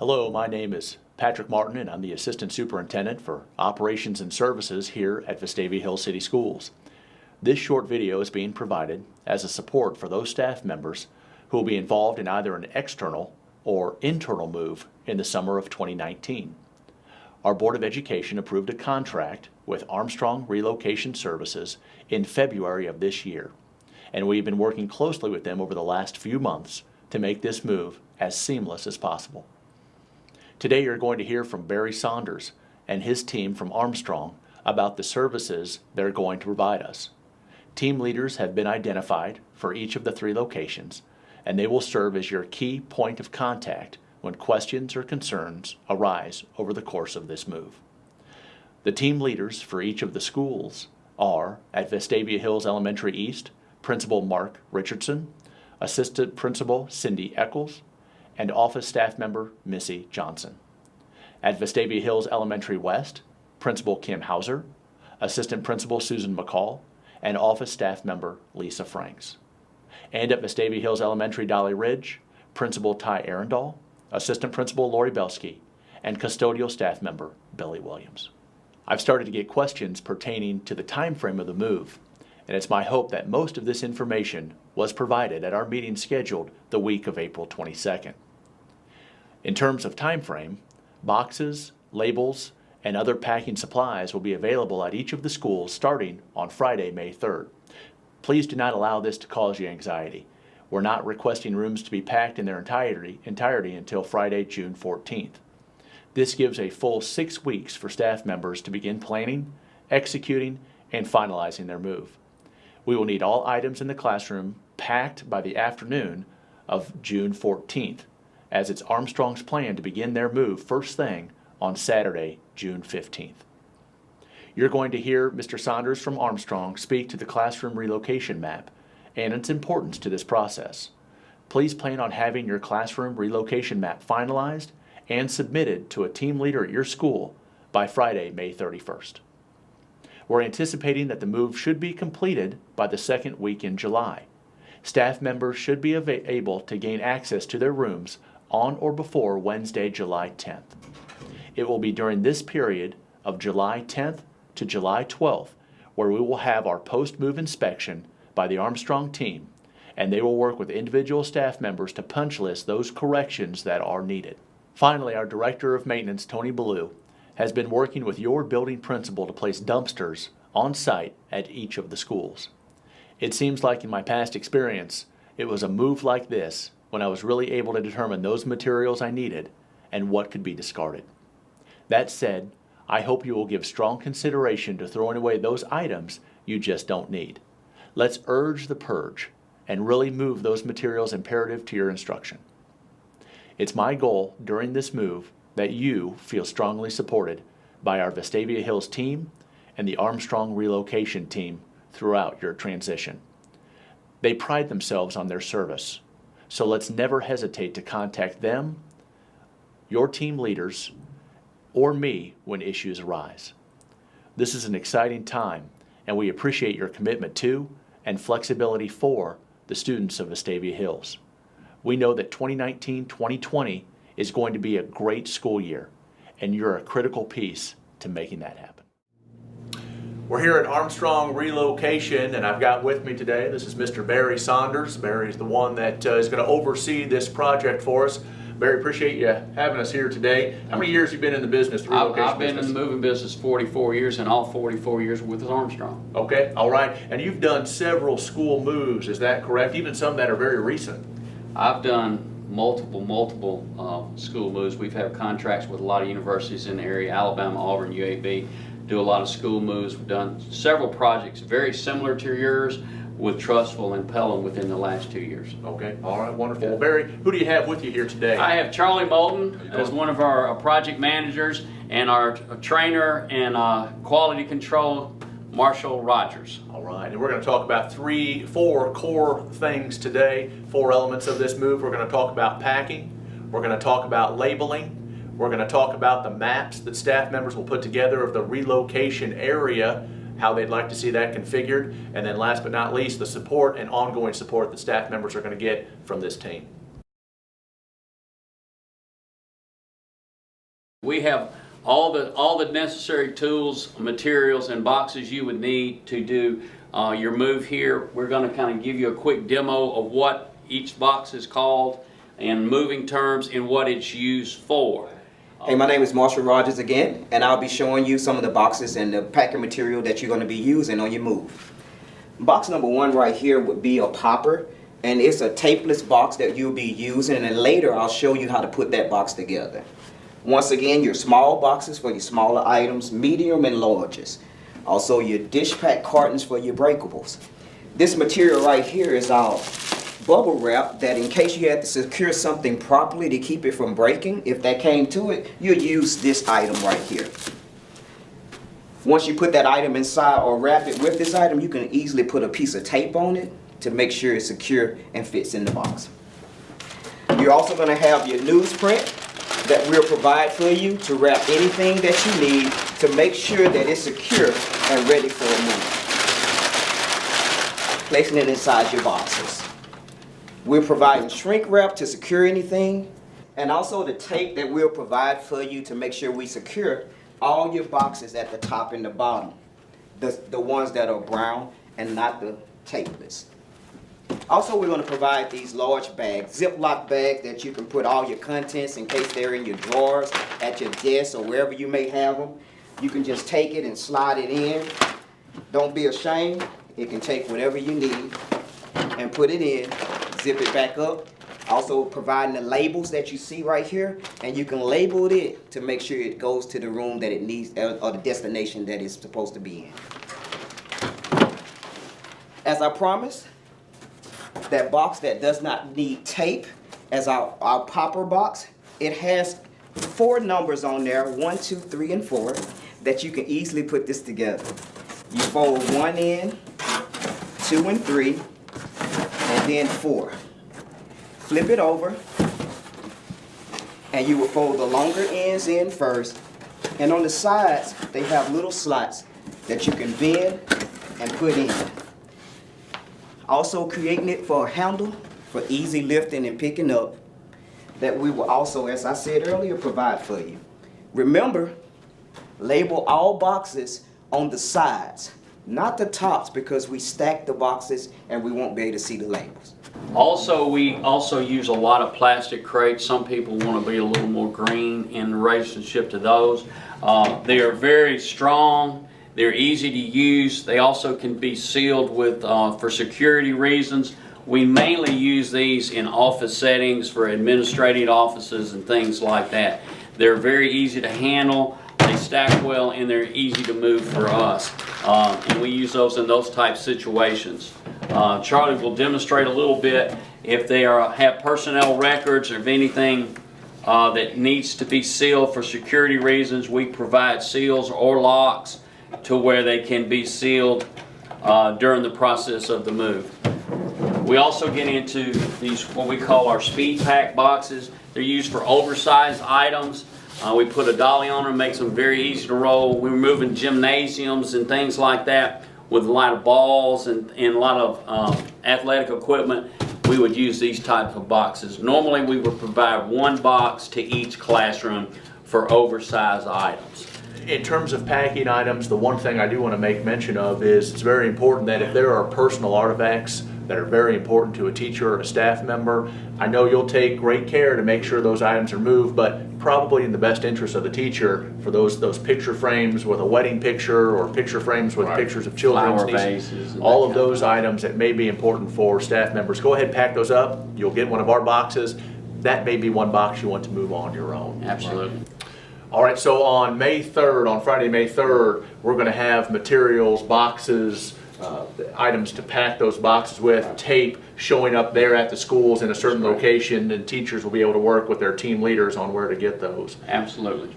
Hello, my name is Patrick Martin and I'm the Assistant Superintendent for Operations and Services here at Vestavia Hills City Schools. This short video is being provided as a support for those staff members who will be involved in either an external or internal move in the summer of 2019. Our Board of Education approved a contract with Armstrong Relocation Services in February of this year, and we've been working closely with them over the last few months to make this move as seamless as possible. Today you're going to hear from Barry Saunders and his team from Armstrong about the services they're going to provide us. Team leaders have been identified for each of the 3 locations, and they will serve as your key point of contact when questions or concerns arise over the course of this move. The team leaders for each of the schools are, at Vestavia Hills Elementary East, Principal Mark Richardson, Assistant Principal Cindy Eccles, and Office Staff Member Missy Johnson. At Vestavia Hills Elementary West, Principal Kim Hauser, Assistant Principal Susan McCall, and Office Staff Member Lisa Franks. And at Vestavia Hills Elementary Dolly Ridge, Principal Ty Arundel, Assistant Principal Lori Belsky, and Custodial Staff Member Billy Williams. I've started to get questions pertaining to the time frame of the move, and it's my hope that most of this information was provided at our meeting scheduled the week of April 22nd. In terms of time frame, boxes, labels, and other packing supplies will be available at each of the schools starting on Friday, May 3rd. Please do not allow this to cause you anxiety. We're not requesting rooms to be packed in their entirety until Friday, June 14th. This gives a full 6 weeks for staff members to begin planning, executing, and finalizing their move. We will need all items in the classroom packed by the afternoon of June 14th, as it's Armstrong's plan to begin their move first thing on Saturday, June 15th. You're going to hear Mr. Saunders from Armstrong speak to the classroom relocation map and its importance to this process. Please plan on having your classroom relocation map finalized and submitted to a team leader at your school by Friday, May 31st. We're anticipating that the move should be completed by the 2nd week in July. Staff members should be able to gain access to their rooms on or before Wednesday, July 10th. It will be during this period of July 10th to July 12th where we will have our post-move inspection by the Armstrong team, and they will work with individual staff members to punch list those corrections that are needed. Finally, our Director of Maintenance, Tony Ballou, has been working with your building principal to place dumpsters on site at each of the schools. It seems like in my past experience, it was a move like this when I was really able to determine those materials I needed and what could be discarded. That said, I hope you will give strong consideration to throwing away those items you just don't need. Let's urge the purge and really move those materials imperative to your instruction. It's my goal during this move that you feel strongly supported by our Vestavia Hills team and the Armstrong Relocation team throughout your transition. They pride themselves on their service, so let's never hesitate to contact them, your team leaders, or me when issues arise. This is an exciting time, and we appreciate your commitment to and flexibility for the students of Vestavia Hills. We know that 2019-2020 is going to be a great school year, and you're a critical piece to making that happen. We're here at Armstrong Relocation, and I've got with me today, this is Mr. Barry Saunders. Barry is the one that is going to oversee this project for us. Barry, appreciate you having us here today. How many years have you been in the business, the relocation I've been business? in the moving business 44 years, and all 44 years with Armstrong. Okay, all right. And you've done several school moves, is that correct? Even some that are very recent. I've done multiple school moves. We've had contracts with a lot of universities in the area, Alabama, Auburn, UAB, do a lot of school moves. We've done several projects very similar to yours with Trussville and Pelham within the last 2 years. Okay, all right, wonderful. Well, Barry, who do you have with you here today? I have Charlie Moulton as one of our project managers, and our trainer and quality control, Marshall Rogers. All right, and we're going to talk about 4 core things today, 4 elements of this move. We're going to talk about packing, we're going to talk about labeling, we're going to talk about the maps that staff members will put together of the relocation area, how they'd like to see that configured, and then last but not least, the support and ongoing support that staff members are going to get from this team. We have all the necessary tools, materials, and boxes you would need to do your move here. We're going to kind of give you a quick demo of what each box is called and moving terms and what it's used for. Hey, my name is Marshall Rogers again, and I'll be showing you some of the boxes and the packing material that you're going to be using on your move. Box number one right here would be a popper, and it's a tapeless box that you'll be using, and then later I'll show you how to put that box together. Once again, your small boxes for your smaller items, medium and larges. Also your dish pack cartons for your breakables. This material right here is our bubble wrap that in case you had to secure something properly to keep it from breaking, if that came to it, you'll use this item right here. Once you put that item inside or wrap it with this item, you can easily put a piece of tape on it to make sure it's secure and fits in the box. You're also going to have your newsprint that we'll provide for you to wrap anything that you need to make sure that it's secure and ready for a move. Placing it inside your boxes. We're providing shrink wrap to secure anything, and also the tape that we'll provide for you to make sure we secure all your boxes at the top and the bottom. The ones that are brown and not the tapeless. Also, we're going to provide these large bags, Ziploc bags that you can put all your contents in case they're in your drawers, at your desk, or wherever you may have them. You can just take it and slide it in. Don't be ashamed. It can take whatever you need and put it in, zip it back up. Also providing the labels that you see right here, and you can label it to make sure it goes to the room that it needs or the destination that it's supposed to be in. As I promised, that box that does not need tape as our popper box, it has 4 numbers on there, 1, 2, 3, and 4, that you can easily put this together. You fold 1 in, 2 and 3, and then 4. Flip it over, and you will fold the longer ends in first, and on the sides they have little slots that you can bend and put in. Also creating it for a handle for easy lifting and picking up that we will also, as I said earlier, provide for you. Remember, label all boxes on the sides, not the tops, because we stack the boxes and we won't be able to see the labels. Also, we also use a lot of plastic crates. Some people want to be a little more green in relationship to those. They are very strong. They're easy to use. They also can be sealed with for security reasons. We mainly use these in office settings for administrative offices and things like that. They're very easy to handle. They stack well, and they're easy to move for us. And we use those in those type situations. Charlie will demonstrate a little bit if they have personnel records or if anything that needs to be sealed for security reasons. We provide seals or locks to where they can be sealed during the process of the move. We also get into these, what we call our speed pack boxes. They're used for oversized items. We put a dolly on them, makes them very easy to roll. We're moving gymnasiums and things like that with a lot of balls and a lot of athletic equipment. We would use these types of boxes. Normally we would provide 1 box to each classroom for oversized items. In terms of packing items, the one thing I do want to make mention of is it's very important that if there are personal artifacts that are very important to a teacher or a staff member, I know you'll take great care to make sure those items are moved, but probably in the best interest of the teacher, for those picture frames with a wedding picture or picture frames with pictures of children, Flower vases, all of those items that may be important for staff members, go ahead and pack those up. You'll get one of our boxes. That may be one box you want to move on your own. Absolutely. All right, so on May 3rd, on Friday, May 3rd, we're going to have materials, boxes, items to pack those boxes with, tape showing up there at the schools in a certain location, and teachers will be able to work with their team leaders on where to get those. Absolutely.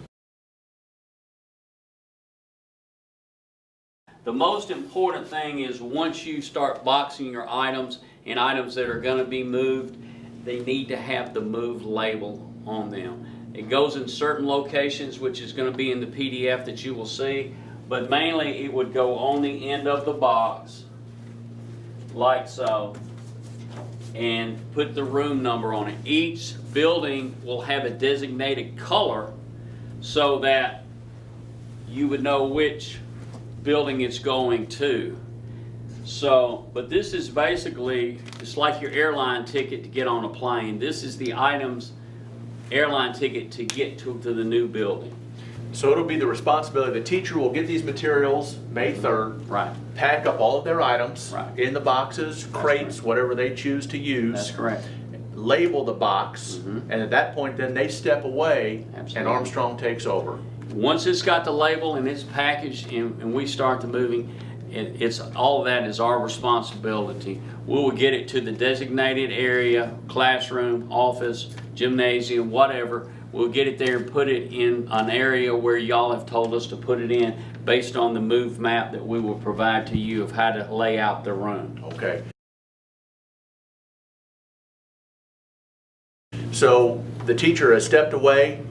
The most important thing is once you start boxing your items and items that are going to be moved, they need to have the move label on them. It goes in certain locations, which is going to be in the PDF that you will see, but mainly it would go on the end of the box, like so, and put the room number on it. Each building will have a designated color so that you would know which building it's going to. So, but this is basically, it's like your airline ticket to get on a plane. This is the items, airline ticket to get to the new building. So it'll be the responsibility, the teacher will get these materials May 3rd. Right. Pack up all of their items Right. in the boxes, crates, whatever they choose to use. That's correct. Label the box, and at that point then they step away and Absolutely. Armstrong takes over. Once it's got the label and it's packaged and we start the moving, it's all of that is our responsibility. We will get it to the designated area, classroom, office, gymnasium, whatever. We'll get it there and put it in an area where y'all have told us to put it in based on the move map that we will provide to you of how to lay out the room. Okay. So the teacher has stepped away.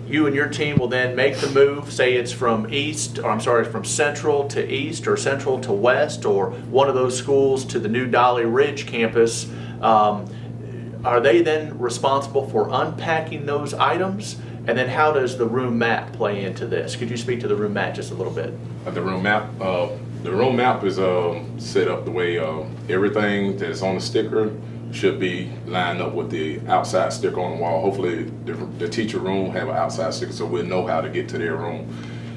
You and your team will then make the move, say it's from from central to east or central to west or one of those schools to the new Dolly Ridge campus. Are they then responsible for unpacking those items? And then how does the room map play into this? Could you speak to the room map just a little bit? The room map is set up the way everything that's on the sticker should be lined up with the outside sticker on the wall. Hopefully the teacher room have an outside sticker so we'll know how to get to their room.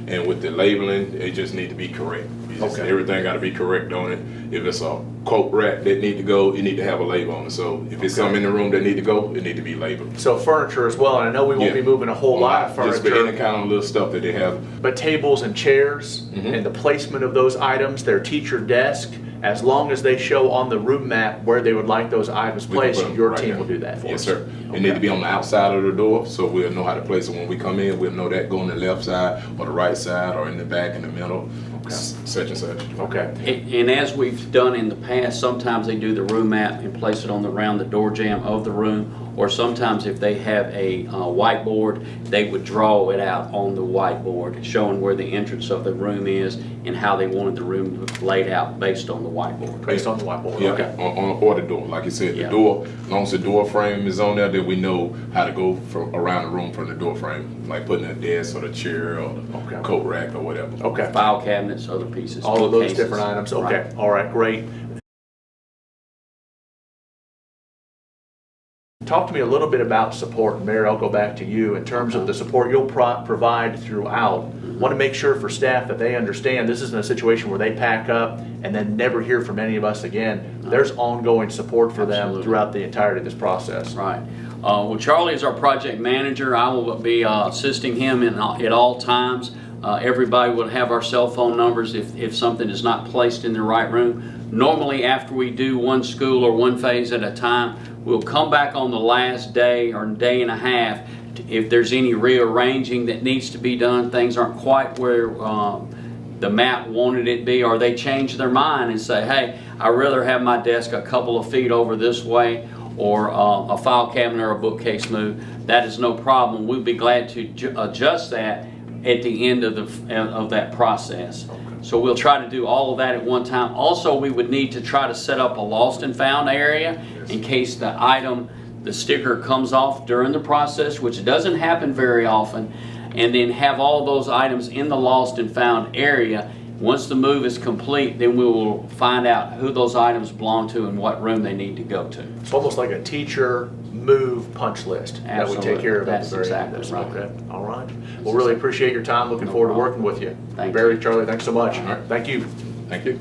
And with the labeling, it just need to be correct. Okay. Everything got to be correct on it. If it's a coat rack that need to go, it need to have a label on it. So if it's something in the room that need to go, it need to be labeled. So furniture as well, and I know we won't be moving a whole lot of Just furniture. any kind of little stuff that they have. But tables and chairs and the placement of those items, their teacher desk, as long as they show on the room map where they would like those items We can placed, put 'em your right team there. will do that for us. Yes, sir. It need to be on the outside of the door, so we'll know how to place it when we come in. We'll know that go on the left side or the right side or in the back, in the middle, such and such. Okay. And as we've done in the past, sometimes they do the room map and place it around the door jamb of the room, or sometimes if they have a whiteboard, they would draw it out on the whiteboard, showing where the entrance of the room is and how they wanted the room laid out based on the whiteboard. Based on the whiteboard. Yeah, Okay. or the door. Like you said, Yeah. the door, as long as the door frame is on there, then we know how to go from around the room from the door frame, like putting a desk or the chair or the coat rack or whatever. Okay. File cabinets, other pieces. All of those bookcases. different items. Okay. Right. All right. Great. Talk to me a little bit about support, and Mary, I'll go back to you in terms of the support you'll provide throughout. Want to make sure for staff that they understand this isn't a situation where they pack up and then never hear from any of us again. There's ongoing support for them Absolutely. throughout the entirety of this process. Right. Well, Charlie is our project manager. I will be assisting him at all times. Everybody will have our cell phone numbers if something is not placed in the right room. Normally, after we do one school or one phase at a time, we'll come back on the last day or day and a half if there's any rearranging that needs to be done. Things aren't quite where the map wanted it to be, or they change their mind and say, hey, I'd rather have my desk a couple of feet over this way, or a file cabinet or a bookcase move. That is no problem. We'll be glad to adjust that at the end of that process. So we'll try to do all of that at one time. Also, we would need to try to set up a lost and found area in case the sticker comes off during the process, which doesn't happen very often, and then have all those items in the lost and found area. Once the move is complete, then we will find out who those items belong to and what room they need to go to. It's almost like a teacher move punch list that we take care of at the very end of this. That's exactly right. Okay. All right. Well, really appreciate your time. Looking forward to working with you. Thank Barry, you. Charlie, thanks so much. All right. Thank you. Thank you.